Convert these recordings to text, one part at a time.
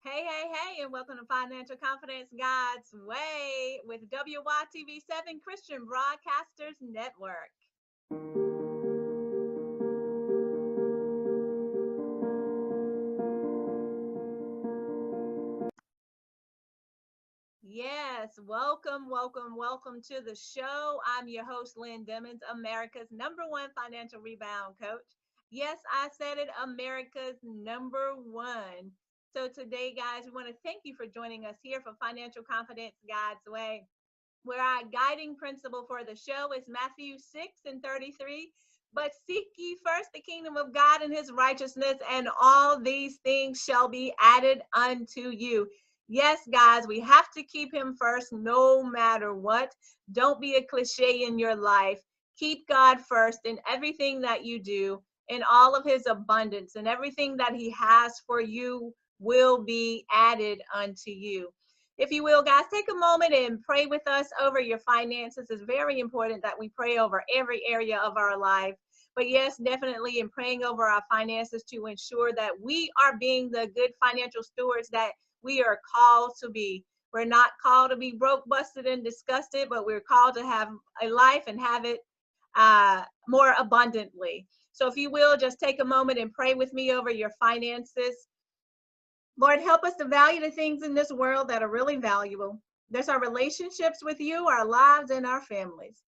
Hey, and welcome to Financial Confidence God's Way with WYTV7 Christian Broadcasters Network. Yes, welcome to the show. I'm your host, Lynn Dimmons, America's #1 financial rebound coach. Yes, I said it, America's #1. So today, guys, we want to thank you for joining us here for Financial Confidence God's Way, where our guiding principle for the show is Matthew 6:33. But seek ye first the kingdom of God and his righteousness, and all these things shall be added unto you. Yes, guys, we have to keep him first no matter what. Don't be a cliche in your life. Keep God first in everything that you do, in all of his abundance, and everything that he has for you will be added unto you. If you will, guys, take a moment and pray with us over your finances. It's very important that we pray over every area of our life. But yes, definitely in praying over our finances to ensure that we are being the good financial stewards that we are called to be. We're not called to be broke, busted, and disgusted, but we're called to have a life and have it more abundantly. So if you will, just take a moment and pray with me over your finances. Lord, help us to value the things in this world that are really valuable. There's our relationships with you, our lives, and our families.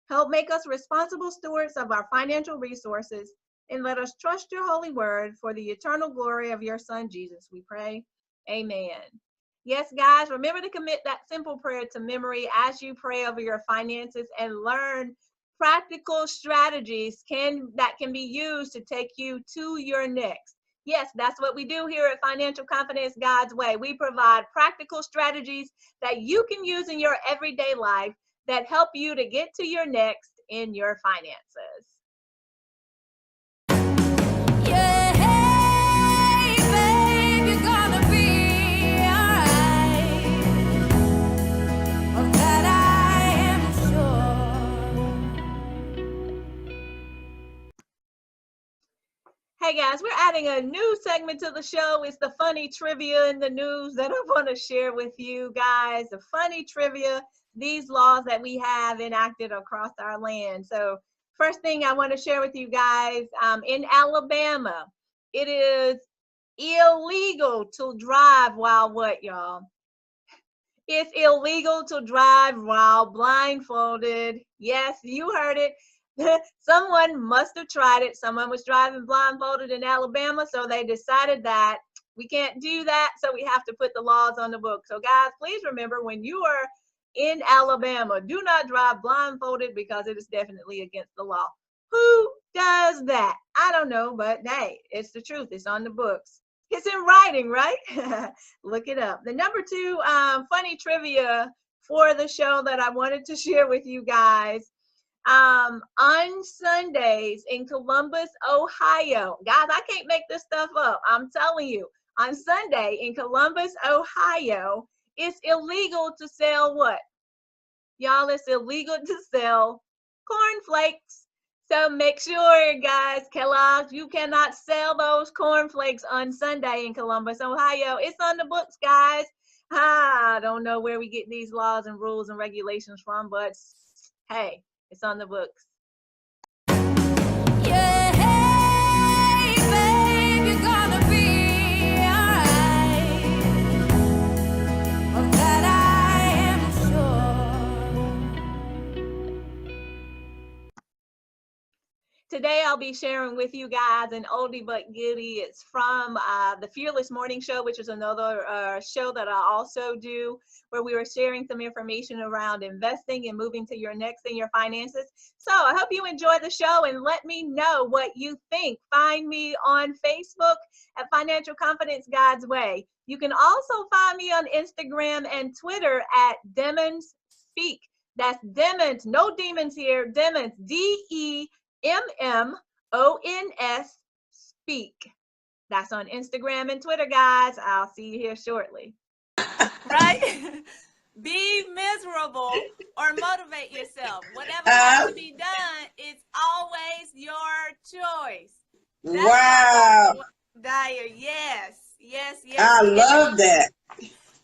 Help make us responsible stewards of our financial resources, and let us trust your holy word for the eternal glory of your son, Jesus. We pray. Amen. Yes, guys, remember to commit that simple prayer to memory as you pray over your finances and learn practical strategies that can be used to take you to your next. Yes, that's what we do here at Financial Confidence God's Way. We provide practical strategies that you can use in your everyday life that help you to get to your next in your finances. Yeah, hey, babe, you're gonna be alright. Of that I am sure. Hey guys, we're adding a new segment to the show. It's the funny trivia in the news that I want to share with you guys. The funny trivia, these laws that we have enacted across our land. So first thing I want to share with you guys, in Alabama, it is illegal to drive while what, y'all? It's illegal to drive while blindfolded. Yes, you heard it. Someone must have tried it. Someone was driving blindfolded in Alabama, so they decided that we can't do that, so we have to put the laws on the book. So guys, please remember, when you are in Alabama, do not drive blindfolded because it is definitely against the law. Who does that? I don't know, but hey, it's the truth. It's on the books. It's in writing, right? Look it up. The number 2 funny trivia for the show that I wanted to share with you guys. On Sundays in Columbus, Ohio, guys, I can't make this stuff up. I'm telling you, on Sunday in Columbus, Ohio, it's illegal to sell what? Y'all, it's illegal to sell cornflakes. So make sure, guys, Kellogg's, you cannot sell those cornflakes on Sunday in Columbus, Ohio. It's on the books, guys. I don't know where we get these laws and rules and regulations from, but hey, it's on the books. Yeah, hey, babe, you're gonna be alright. Of that I am sure. Today, I'll be sharing with you guys an oldie but goodie. It's from the Fearless Morning Show, which is another show that I also do, where we were sharing some information around investing and moving to your next in your finances. So I hope you enjoy the show and let me know what you think. Find me on Facebook at Financial Confidence God's Way. You can also find me on Instagram and Twitter at Dimmons Speak. That's Dimmons, no demons here, Dimmons, DEMMONS Speak. That's on Instagram and Twitter, guys. I'll see you here shortly. Right? Be miserable or motivate yourself. Whatever has to be done, it's always your choice. That's Wow. Dyer, yes. Yes, yes, I yes. love that.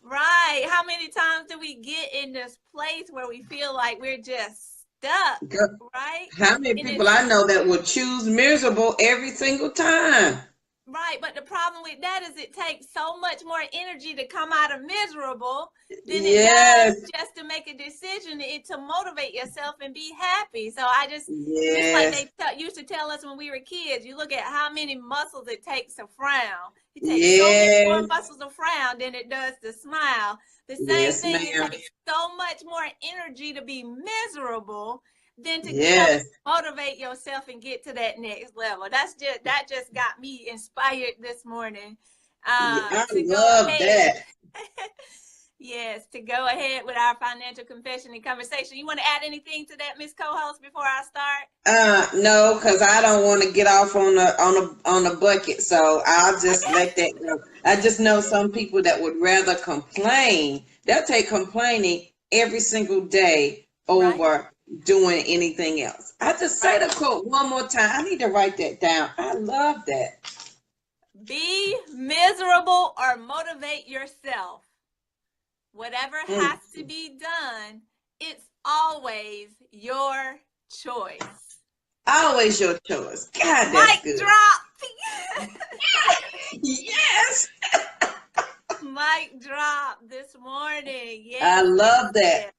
Right. How many times do we get in this place where we feel like we're just stuck, Girl, right? how many And people it's I know that would choose miserable every single time? right, but the problem with that is it takes so much more energy to come out of miserable than it Yes, does just to make a decision to motivate yourself and be happy. So I just like yes, they used to tell us when we were kids, you look at how many muscles it takes to frown. It takes so many more yes, muscles to frown than it does to smile. The same yes, thing, it ma'am. takes so much more energy to be miserable than to get up Yes, and motivate yourself and get to that next level. That just got me inspired this morning I to go love ahead. that. Yes, to go ahead with our financial confession and conversation. You want to add anything to that, Miss Co-host, before I start? No, because I don't want to get off on a bucket, so I'll just let that go. I just know some people that would rather complain. They'll take complaining every single day Right, over doing anything else. I just say right. the quote one more time. I need to write that down. I love that. Be miserable or motivate yourself. Whatever Mm. has to be done, it's always your choice. Always your choice. God, that's Mic good. drop. Yes, Mic drop this morning. I Yes, yes, love that. yes.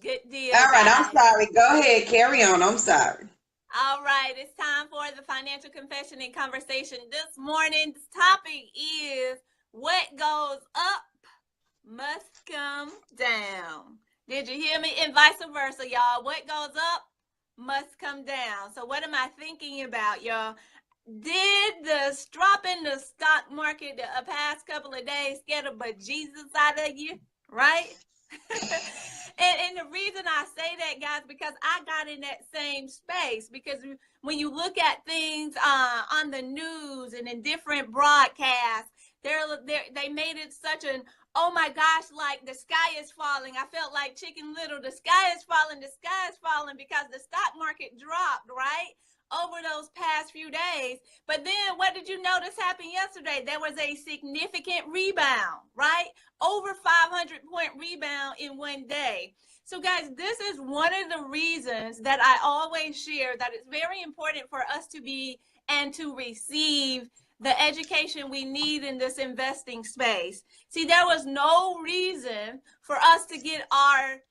Good deal, All right, I'm guys. sorry. Go ahead, carry on. I'm sorry. All right, it's time for the financial confession and conversation. This morning's topic is what goes up must come down. Did you hear me? And vice versa, y'all. What goes up must come down. So what am I thinking about, y'all? Did the drop in the stock market the past couple of days scare the bejesus out of you? Right? and the reason I say that, guys, because I got in that same space. Because when you look at things on the news and in different broadcasts, they made it such an, oh my gosh, like the sky is falling. I felt like Chicken Little, the sky is falling, because the stock market dropped, right? Over those past few days. But then what did you notice happened yesterday? There was a significant rebound, right? Over 500-point rebound in one day. So guys, this is one of the reasons that I always share that it's very important for us to be and to receive the education we need in this investing space. See, there was no reason for us to get our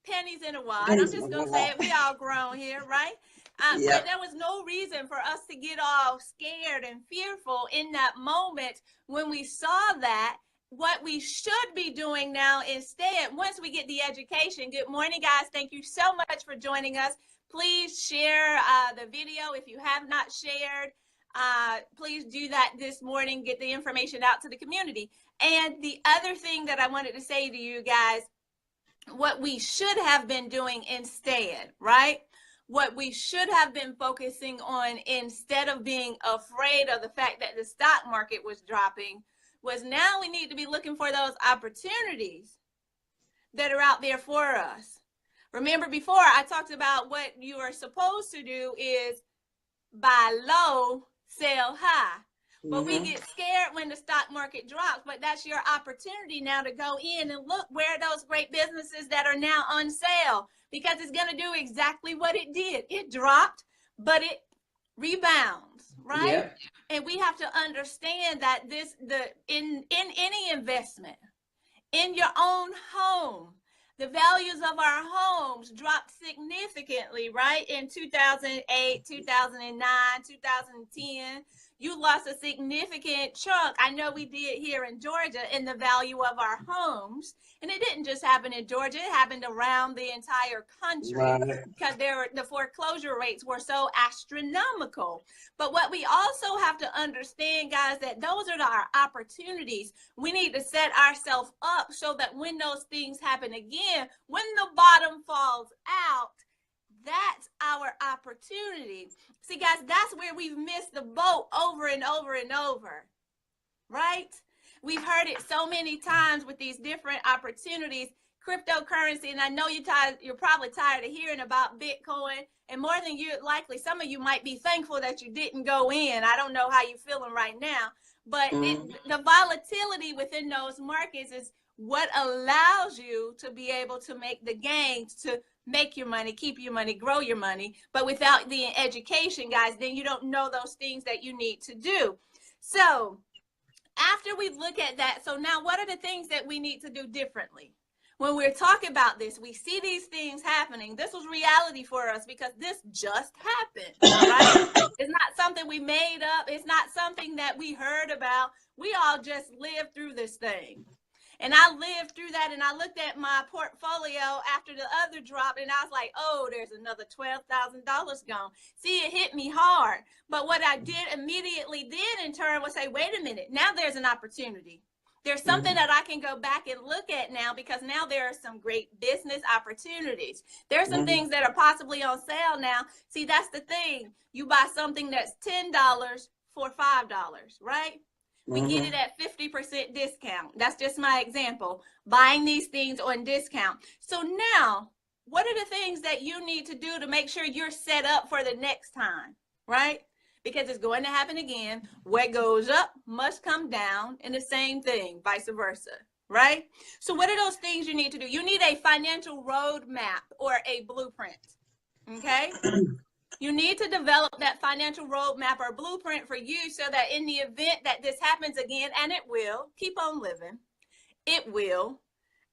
pennies in a wad. I'm just going to say it. We all grown here, right? But there was no reason for us to get all scared and fearful in that moment when we saw that. What we should be doing now instead, once we get the education. Good morning, guys. Thank you so much for joining us. Please share the video if you have not shared. Please do that this morning. Get the information out to the community. And the other thing that I wanted to say to you guys, what we should have been doing instead, right? What we should have been focusing on instead of being afraid of the fact that the stock market was dropping was now we need to be looking for those opportunities that are out there for us. Remember before I talked about what you are supposed to do is buy low, sell high. But we get scared when the stock market drops, but that's your opportunity now to go in and look where those great businesses that are now on sale, because it's going to do exactly what it did. It dropped, but it rebounds, right? Yep. And we have to understand that in any investment, in your own home, the values of our homes dropped significantly, right? In 2008, 2009, 2010. You lost a significant chunk. I know we did here in Georgia in the value of our homes. And it didn't just happen in Georgia. It happened around the entire country, right? Because the foreclosure rates were so astronomical. But what we also have to understand, guys, that those are our opportunities. We need to set ourselves up so that when those things happen again, when the bottom falls out, that's our opportunity. See, guys, that's where we've missed the boat over and over and over, right? We've heard it so many times with these different opportunities, cryptocurrency, and I know you're probably tired of hearing about Bitcoin, and more than likely, some of you might be thankful that you didn't go in. I don't know how you're feeling right now, But the volatility within those markets is what allows you to be able to make the gains, to make your money, keep your money, grow your money. But without the education, guys, then you don't know those things that you need to do. So after we look at that, so now what are the things that we need to do differently? When we're talking about this, we see these things happening. This was reality for us because this just happened, right? It's not something we made up. It's not something that we heard about. We all just lived through this thing. And I lived through that, and I looked at my portfolio after the other drop, and I was like, oh, there's another $12,000 gone. See, it hit me hard. But what I did immediately then in turn was say, wait a minute, now there's an opportunity. There's something that I can go back and look at now, because now there are some great business opportunities. There's some things that are possibly on sale now. See, that's the thing. You buy something that's $10 for $5, right? We get it at 50% discount. That's just my example. Buying these things on discount. So now, what are the things that you need to do to make sure you're set up for the next time, right? Because it's going to happen again. What goes up must come down, and the same thing, vice versa, right? So what are those things you need to do? You need a financial roadmap or a blueprint, okay? You need to develop that financial roadmap or blueprint for you so that in the event that this happens again, and it will, keep on living, it will.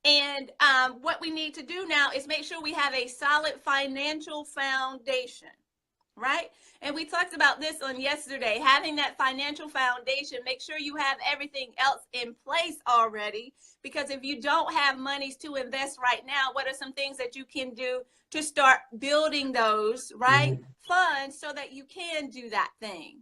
And what we need to do now is make sure we have a solid financial foundation, right? And we talked about this on yesterday, having that financial foundation. Make sure you have everything else in place already, because if you don't have monies to invest right now, what are some things that you can do to start building those, right, funds so that you can do that thing?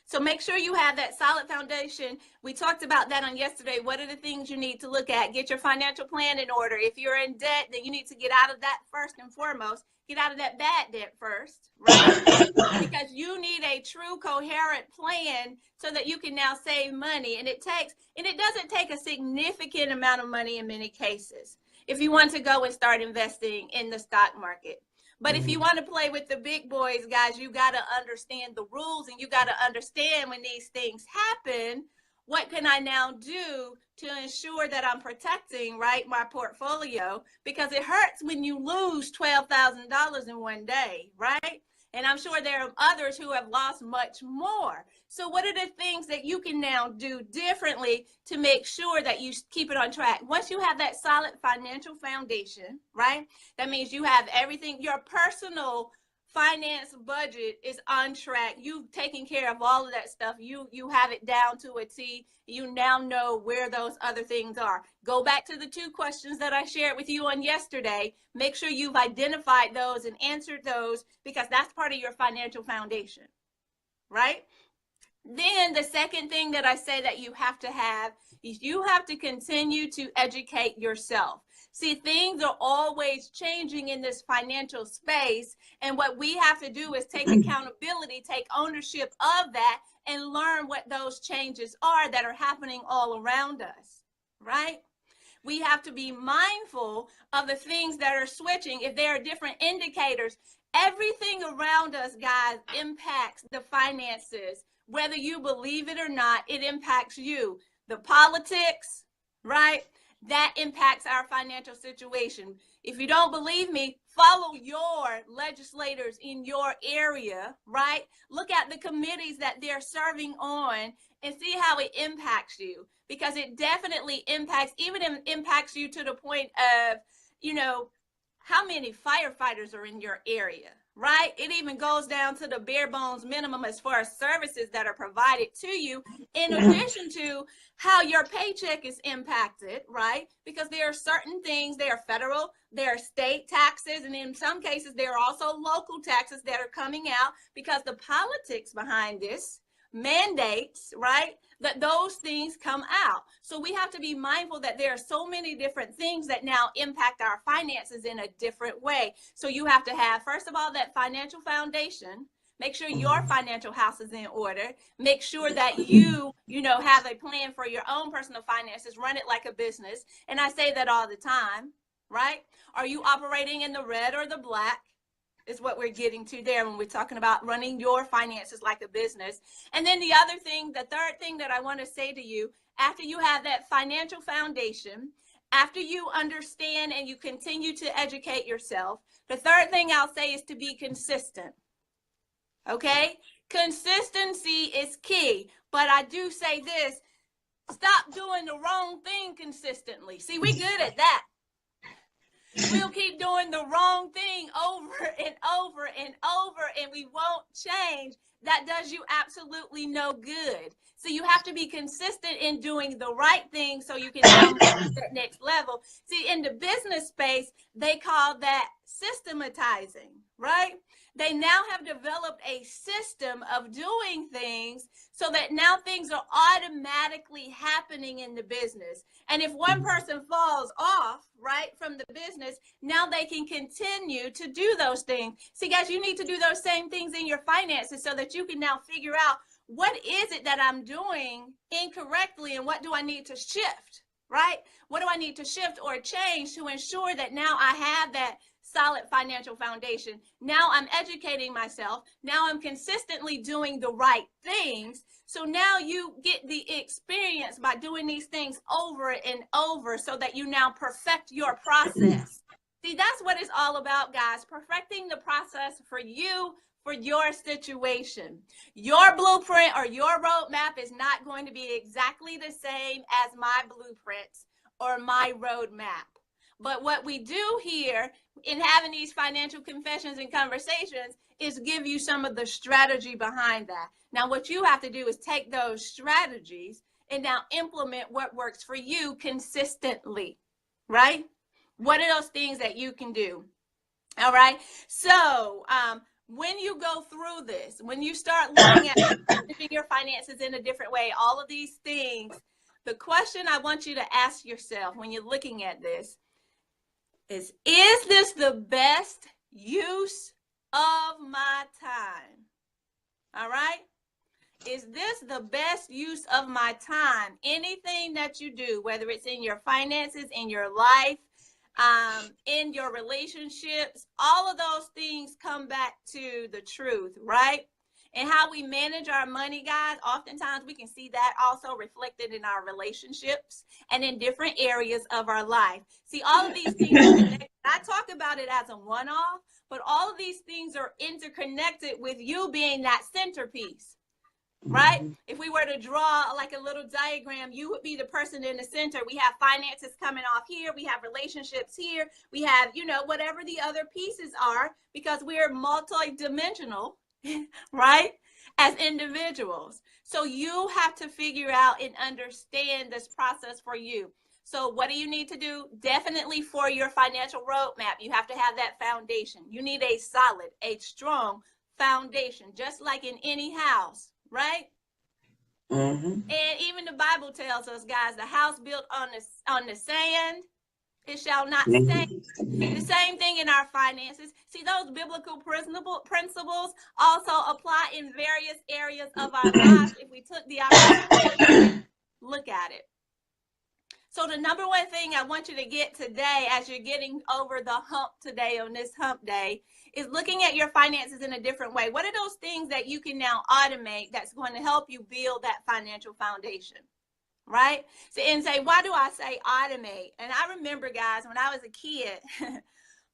So make sure you have that solid foundation. We talked about that on yesterday. What are the things you need to look at? Get your financial plan in order. If you're in debt, then you need to get out of that first and foremost. Get out of that bad debt first, right? Because you need a true coherent plan so that you can now save money. And it doesn't take a significant amount of money in many cases if you want to go and start investing in the stock market. But if you want to play with the big boys, guys, you got to understand the rules, and you got to understand when these things happen, what can I now do to ensure that I'm protecting, right, my portfolio? Because it hurts when you lose $12,000 in one day, right? And I'm sure there are others who have lost much more. So what are the things that you can now do differently to make sure that you keep it on track? Once you have that solid financial foundation, right? That means you have everything, your personal finance budget is on track. You've taken care of all of that stuff. You have it down to a T. You now know where those other things are. Go back to the 2 questions that I shared with you on yesterday. Make sure you've identified those and answered those, because that's part of your financial foundation, right? Then the second thing that I say that you have to have is you have to continue to educate yourself. See, things are always changing in this financial space, and what we have to do is take accountability, take ownership of that, and learn what those changes are that are happening all around us, right? We have to be mindful of the things that are switching. If there are different indicators, everything around us, guys, impacts the finances. Whether you believe it or not, it impacts you. The politics, right? That impacts our financial situation. If you don't believe me, follow your legislators in your area, right? Look at the committees that they're serving on and see how it impacts you, because it definitely impacts you to the point of, you know, how many firefighters are in your area, right? It even goes down to the bare bones minimum as far as services that are provided to you, in addition to how your paycheck is impacted, right? Because there are certain things, there are federal, there are state taxes, and in some cases, there are also local taxes that are coming out because the politics behind this mandates, right, that those things come out. So we have to be mindful that there are so many different things that now impact our finances in a different way. So you have to have, first of all, that financial foundation. Make sure your financial house is in order. Make sure that you have a plan for your own personal finances. Run it like a business. And I say that all the time, right? Are you operating in the red or the black? is what we're getting to there when we're talking about running your finances like a business. And then the other thing, the third thing that I want to say to you, after you have that financial foundation, after you understand and you continue to educate yourself, the third thing I'll say is to be consistent. Okay? Consistency is key. But I do say this, stop doing the wrong thing consistently. See, we're good at that. We'll keep doing the wrong thing over and over and over, and we won't change. That does you absolutely no good. So you have to be consistent in doing the right thing so you can now move to that next level. See, in the business space, they call that systematizing, right? They now have developed a system of doing things so that now things are automatically happening in the business. And if one person falls off, right, from the business, now they can continue to do those things. See, guys, you need to do those same things in your finances so that you can now figure out what is it that I'm doing incorrectly and what do I need to shift, right? What do I need to shift or change to ensure that now I have that solid financial foundation? Now I'm educating myself. Now I'm consistently doing the right things. So now you get the experience by doing these things over and over so that you now perfect your process. See, that's what it's all about, guys. Perfecting the process for you, for your situation. Your blueprint or your roadmap is not going to be exactly the same as my blueprints or my roadmap. But what we do here in having these financial confessions and conversations is give you some of the strategy behind that. Now, what you have to do is take those strategies and now implement what works for you consistently, right? What are those things that you can do? All right. So when you go through this, when you start looking at living your finances in a different way, all of these things, the question I want you to ask yourself when you're looking at this is this the best use of my time? All right? Is this the best use of my time? Anything that you do, whether it's in your finances, in your life, in your relationships, all of those things come back to the truth, right? And how we manage our money, guys, oftentimes we can see that also reflected in our relationships and in different areas of our life. See, all of these things are connected. I talk about it as a one-off, but all of these things are interconnected with you being that centerpiece, right? If we were to draw like a little diagram, you would be the person in the center. We have finances coming off here. We have relationships here. We have, you know, whatever the other pieces are, because we're multi-dimensional, right, as individuals. So you have to figure out and understand this process for you. So what do you need to do? Definitely for your financial roadmap, you have to have that foundation. You need a solid, a strong foundation, just like in any house, right? And even the Bible tells us, guys, the house built on the sand, it shall not stand. The same thing in our finances. See, those biblical principles also apply in various areas of our lives if we took the opportunity to look at it. So the number one thing I want you to get today, as you're getting over the hump today on this hump day, is looking at your finances in a different way. What are those things that you can now automate that's going to help you build that financial foundation? Right? So, and say, why do I say automate? And I remember, guys, when I was a kid,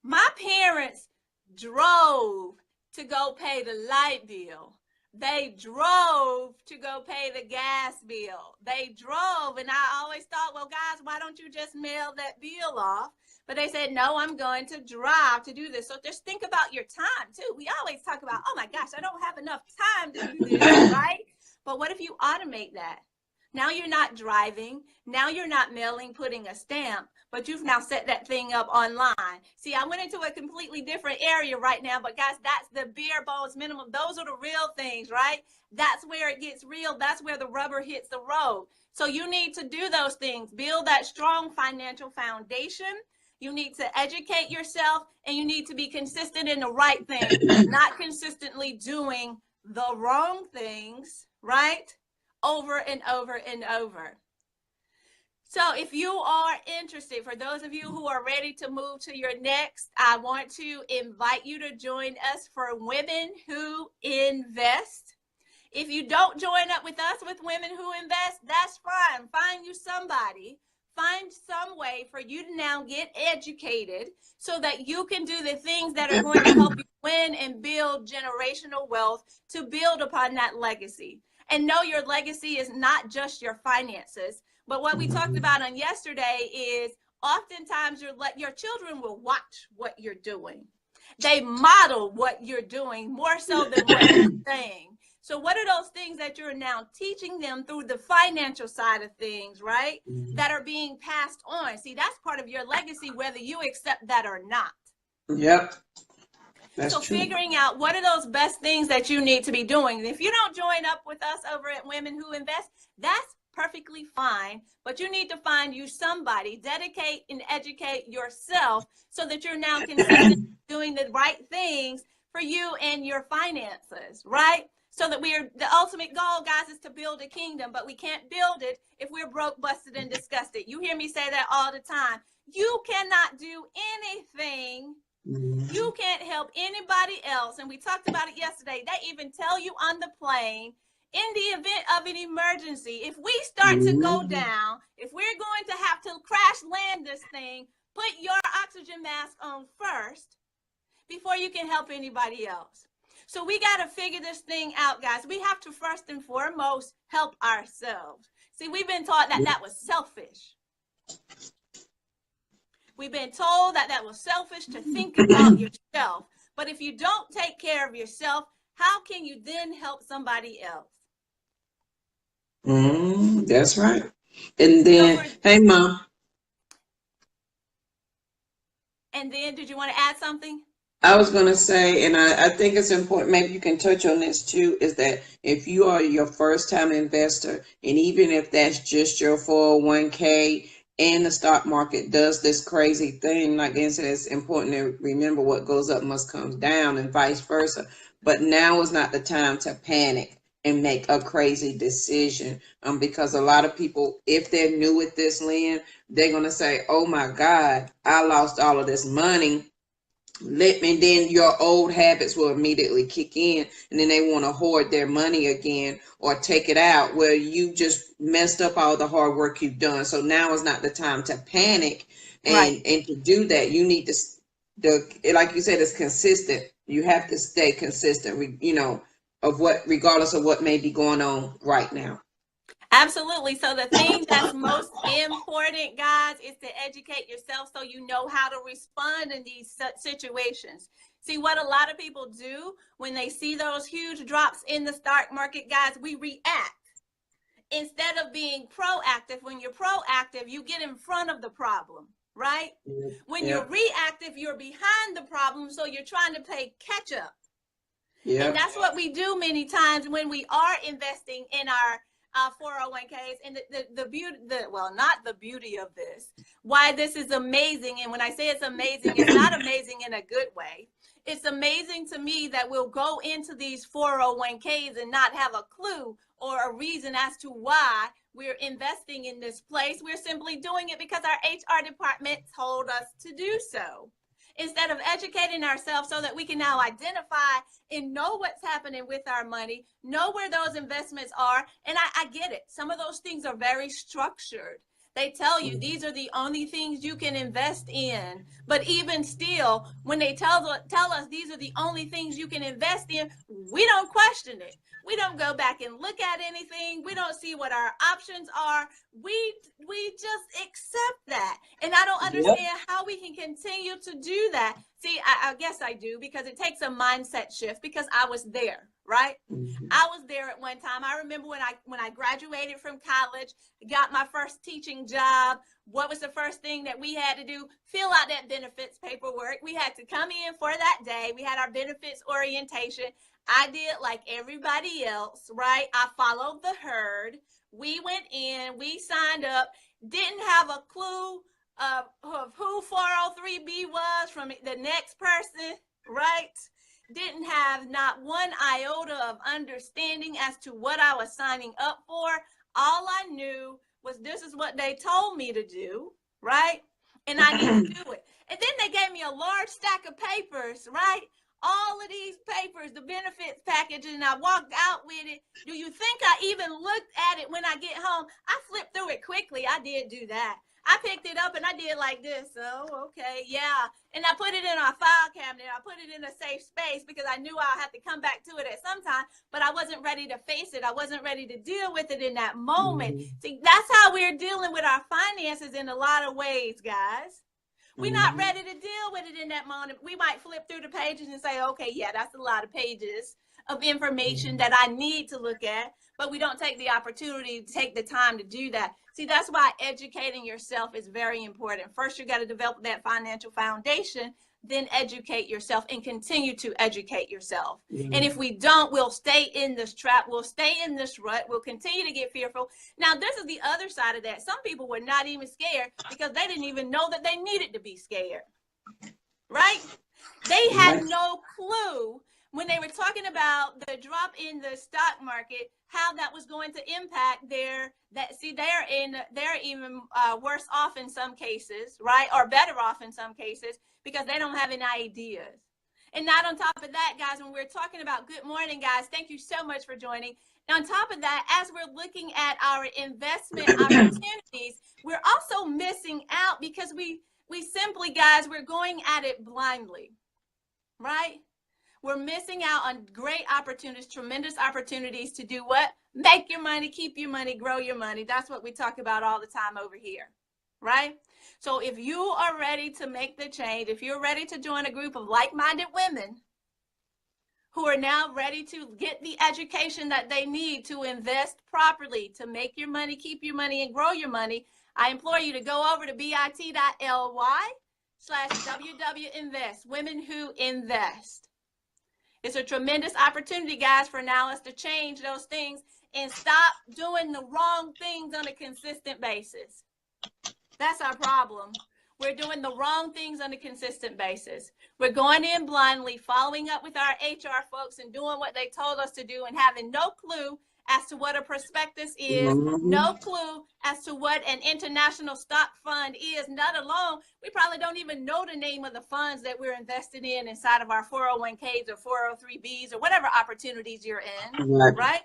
my parents drove to go pay the light bill. They drove to go pay the gas bill. They drove, and I always thought, well, guys, why don't you just mail that bill off? But they said, no, I'm going to drive to do this. So just think about your time, too. We always talk about, oh, my gosh, I don't have enough time to do this, right? But what if you automate that? Now you're not driving. Now you're not mailing, putting a stamp, but you've now set that thing up online. See, I went into a completely different area right now, but guys, that's the bare bones minimum. Those are the real things, right? That's where it gets real. That's where the rubber hits the road. So you need to do those things. Build that strong financial foundation. You need to educate yourself, and you need to be consistent in the right thing, not consistently doing the wrong things, right? Over and over and over. So if you are interested, for those of you who are ready to move to your next, I want to invite you to join us for Women Who Invest. If you don't join up with us with Women Who Invest, that's fine. Find you somebody. Find some way for you to now get educated so that you can do the things that are going to help you win and build generational wealth to build upon that legacy. And know your legacy is not just your finances. But what we talked about on yesterday is oftentimes your children will watch what you're doing. They model what you're doing more so than what you're saying. So what are those things that you're now teaching them through the financial side of things, right? That are being passed on. See, that's part of your legacy, whether you accept that or not. Yep. That's so true. Figuring out what are those best things that you need to be doing. If you don't join up with us over at Women Who Invest, that's perfectly fine, but you need to find you somebody, dedicate and educate yourself so that you're now consistent doing the right things for you and your finances, right? So that the ultimate goal, guys, is to build a kingdom, but we can't build it if we're broke, busted, and disgusted. You hear me say that all the time. You cannot do anything. You can't help anybody else. And we talked about it yesterday. They even tell you on the plane, in the event of an emergency, if we start to go down, if we're going to have to crash land this thing, put your oxygen mask on first before you can help anybody else. So we got to figure this thing out, guys. We have to first and foremost help ourselves. See, we've been taught that that was selfish. We've been told that that was selfish to think about yourself. But if you don't take care of yourself, how can you then help somebody else? That's right. And then, hey, Mom. And then, did you want to add something? I was going to say, and I think it's important, maybe you can touch on this too, is that if you are your first time investor, and even if that's just your 401k and the stock market does this crazy thing, like I said, it's important to remember what goes up must come down and vice versa. But now is not the time to panic and make a crazy decision, because a lot of people, if they're new at this, Lynn, they're going to say, oh my God, I lost all of this money. Then your old habits will immediately kick in, and then they want to hoard their money again or take it out where you just messed up all the hard work you've done. So now is not the time to panic, and to do that. You need to, like you said, it's consistent. You have to stay consistent, regardless of what may be going on right now. Absolutely. So the thing that's most important, guys, is to educate yourself so you know how to respond in these situations. See, what a lot of people do when they see those huge drops in the stock market, guys, we react instead of being proactive. When you're proactive, you get in front of the problem, right? When you're reactive, you're behind the problem, so you're trying to play catch up. And that's what we do many times when we are investing in our 401ks. And the beauty, not the beauty of this, why this is amazing. And when I say it's amazing, it's not amazing in a good way. It's amazing to me that we'll go into these 401ks and not have a clue or a reason as to why we're investing in this place. We're simply doing it because our HR department told us to do so, instead of educating ourselves so that we can now identify and know what's happening with our money, know where those investments are. And I get it. Some of those things are very structured. They tell you these are the only things you can invest in. But even still, when they tell us these are the only things you can invest in, we don't question it. We don't go back and look at anything. We don't see what our options are. We just accept that. And I don't understand how we can continue to do that. See, I guess I do, because it takes a mindset shift, because I was there, right? I was there at one time. I remember when I graduated from college, got my first teaching job. What was the first thing that we had to do? Fill out that benefits paperwork. We had to come in for that day. We had our benefits orientation. I did like everybody else, right? I followed the herd. We went in, we signed up, didn't have a clue of who 403B was from the next person, right? Didn't have not one iota of understanding as to what I was signing up for. All I knew was this is what they told me to do, right? And I need to do it. And then they gave me a large stack of papers, right? All of these papers, the benefits package, and I walked out with it. Do you think I even looked at it when I get home? I flipped through it quickly. I did do that. I picked it up and I did like this. Oh, okay, yeah. And I put it in our file cabinet. I put it in a safe space because I knew I'll have to come back to it at some time, but I wasn't ready to face it. I wasn't ready to deal with it in that moment. See, that's how we're dealing with our finances in a lot of ways, guys. We're not ready to deal with it in that moment. We might flip through the pages and say, okay, yeah, that's a lot of pages of information that I need to look at, but we don't take the opportunity to take the time to do that. See, that's why educating yourself is very important. First, you got to develop that financial foundation, then educate yourself and continue to educate yourself. And if we don't, we'll stay in this trap. We'll stay in this rut. We'll continue to get fearful. Now, this is the other side of that. Some people were not even scared because they didn't even know that they needed to be scared, right? They had no clue when they were talking about the drop in the stock market, how that was going to impact they're even worse off in some cases, right? Or better off in some cases because they don't have any ideas. And not on top of that, guys, when we're talking about good morning, guys, thank you so much for joining. On top of that, as we're looking at our investment opportunities, we're also missing out because we simply, guys, we're going at it blindly, right? We're missing out on great opportunities, tremendous opportunities to do what? Make your money, keep your money, grow your money. That's what we talk about all the time over here, right? So if you are ready to make the change, if you're ready to join a group of like-minded women who are now ready to get the education that they need to invest properly, to make your money, keep your money, and grow your money, I implore you to go over to bit.ly/WW Invest, Women Who Invest. It's a tremendous opportunity, guys, for now us to change those things and stop doing the wrong things on a consistent basis. That's our problem. We're doing the wrong things on a consistent basis. We're going in blindly, following up with our HR folks and doing what they told us to do and having no clue as to what a prospectus is, no clue as to what an international stock fund is, not alone, we probably don't even know the name of the funds that we're invested in inside of our 401ks or 403bs or whatever opportunities you're in, right?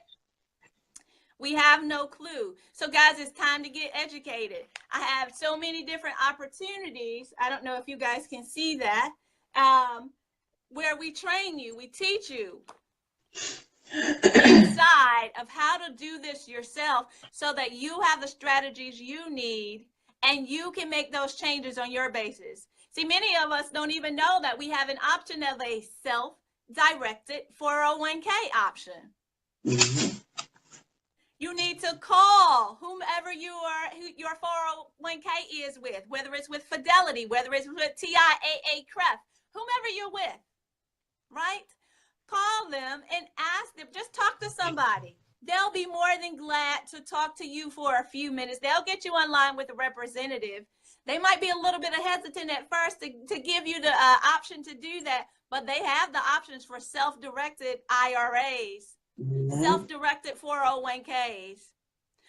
We have no clue. So guys, it's time to get educated. I have so many different opportunities. I don't know if you guys can see that, where we train you, we teach you inside of how to do this yourself so that you have the strategies you need and you can make those changes on your basis. See, many of us don't even know that we have an option of a self-directed 401k option. You need to call whomever your 401k is with, whether it's with Fidelity, whether it's with TIAA, CREF, whomever you're with, right? Call them and ask them, just talk to somebody. They'll be more than glad to talk to you for a few minutes. They'll get you online with a representative. They might be a little bit hesitant at first to give you the option to do that, but they have the options for self-directed IRAs, self-directed 401ks.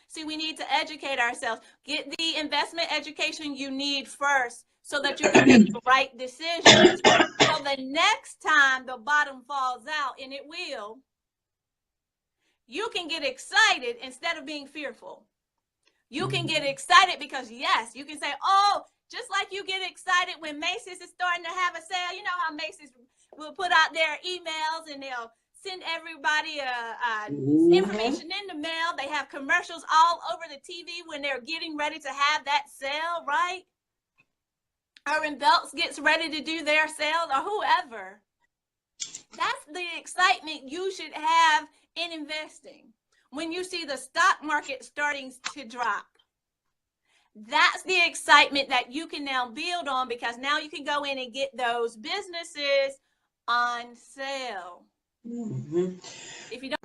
See, we need to educate ourselves. Get the investment education you need first so that you can make the right decisions. So the next time the bottom falls out, and it will, you can get excited instead of being fearful. You can get excited because, yes, you can say, oh, just like you get excited when Macy's is starting to have a sale. You know how Macy's will put out their emails and they'll send everybody information in the mail. They have commercials all over the TV when they're getting ready to have that sale, right? Or when Belts gets ready to do their sale or whoever. That's the excitement you should have in investing. When you see the stock market starting to drop, that's the excitement that you can now build on because now you can go in and get those businesses on sale. If you don't.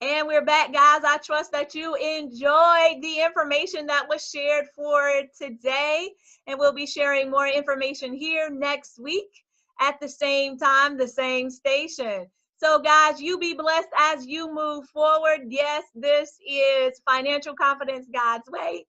And we're back, guys. I trust that you enjoyed the information that was shared for today. And we'll be sharing more information here next week at the same time, the same station. So guys, you be blessed as you move forward. Yes, this is Financial Confidence God's Way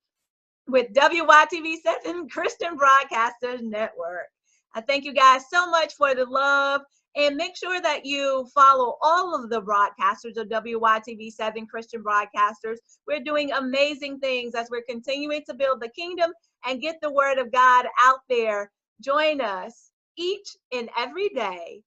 with WYTV7 Christian Broadcasters Network. I thank you guys so much for the love, and make sure that you follow all of the broadcasters of WYTV7 Christian Broadcasters. We're doing amazing things as we're continuing to build the kingdom and get the word of God out there. Join us each and every day